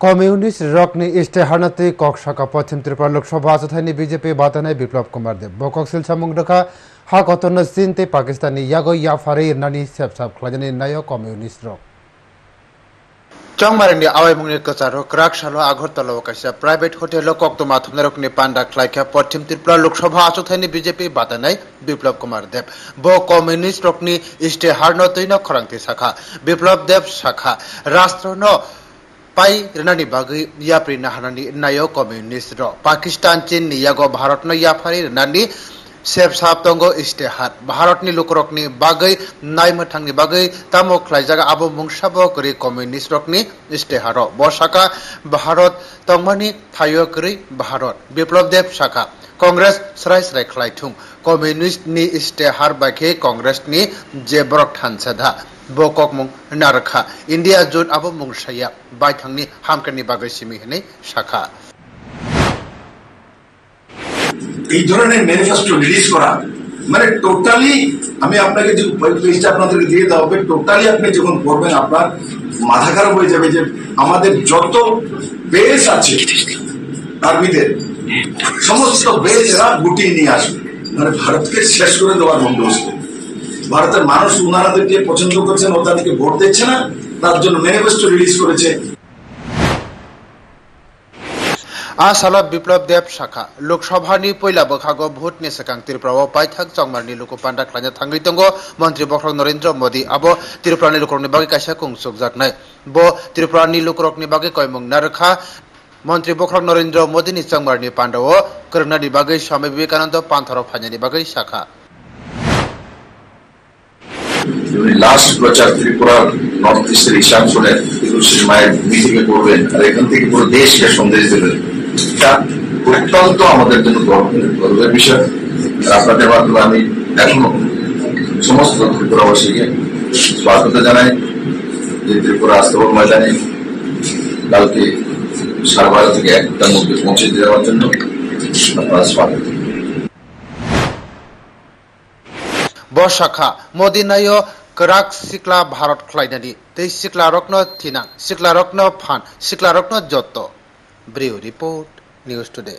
Communist रॉकनी इश्तेहारनाते कक शाखा पश्चिम Tripura Lok Sabha आसथायनि BJP बादानाय Biplab Kumar देव बकक सिलसामुं रखा हा कतन सिनते पाकिस्तानी यागो याफारे इरनानि सेबसाब खलाजनि नायो कम्युनिस्ट रॉक चंगमारिनि आवायमुंनि कचारो क्राक सालो आगरतला कायसा प्राइवेट होटेल कक्तमा थमनारकनि पांडा खलायखा पश्चिम त्रिपुरा लोकसभा आसथायनि बीजेपी बादानाय बिप्लब कुमार देव ब कम्युनिस्ट रॉकनि इश्तेहारनातैनो खरांथि शाखा बिप्लब देव शाखा राष्ट्रनो पाई रनानि बागै याप्रिना हानानि नायो कम्युनिस्ट र पाकिस्तान चीन नि यागो भारतनो याफारि रनानि सेबसाब दंगो इश्तेहार भारतनि लुकरकनि बागै नायमथांनि बागै तामो खलायजागा आबो मुंसाबो करि कम्युनिस्ट रकनि इश्तेहार बसाका भारत तंमानि थायो करि भारत बिप्लब देव शाखा कांग्रेस सराय सराय खलायथुं कम्युनिस्ट नि इश्तेहार बाखे कांग्रेस नि जेब्रक थानसादा बकक मुं नारखा इंडिया जुन आबो मुंसाया बायथांनि हामकानि बागै सिमि हनै शाखा এই ধরনের ম্যানিফেস্টো রিলিজ করা মানে টোটালি আমি আপনাকে যে পেজটা আপনাদেরকে দিয়ে দেওয়া হবে টোটালি আপনি যখন পড়বেন আপনার মাথা খারাপ হয়ে যাবে যে আমাদের যত বেস আছে আর্মিদের সমস্ত বেস এরা গুটিয়ে নিয়ে আসবে মানে ভারতকে শেষ করে দেওয়ার বন্দোবস্ত ভারতের মানুষ উনারাদেরকে পছন্দ করছেন ও তাদেরকে ভোট দিচ্ছে না তার জন্য ম্যানিফেস্টো রিলিজ করেছে आसाला बिप्लब देव शाखा लोकसभानि पहिला बखागो भोटनि सिगां त्रिपुरायाव पाइथाक चंगमारनि लोको पान्डा खलायनो थांगै दंगो मन्त्री बख्रक नरेन्द्र मोदी आबो त्रिपुरानि लोकरकनि बागै कायसा कुंसुक जागनाय बो त्रिपुरानि लोकरकनि बागै कयमुं नारखा मन्त्री बख्रक नरेन्द्र मोदीनि चंगमारनि पान्डाव करनानि बागै स्वामी विवेकानंद पान्थाराव फाइनानि बागै शाखा লাস্ট প্রচার ত্রিপুরা নর্থ ইস্টের ঈশাঞ্চলের তুলসী মায়ের মিটিংয়ে করবেন আর এখান থেকে পুরো দেশকে সন্দেশ দেবেন এটা অত্যন্ত আমাদের জন্য গর্বের বিষয় আপনাদের মাধ্যমে আমি এখনো সমস্ত ত্রিপুরাবাসীকে স্বাগত জানাই যে ত্রিপুরা আস্তবল ময়দানে কালকে সারা ভারত থেকে একটার মধ্যে পৌঁছে দেওয়ার জন্য আপনারা স্বাগত बशाखा मोदी नायो कराक सिक्ला भारत खलायनानि तै सिक्ला रत्न थिना सिक्ला रत्न फान सिक्ला रत्न जत्तो ब्रिउ रिपोर्ट न्यूज टुडे।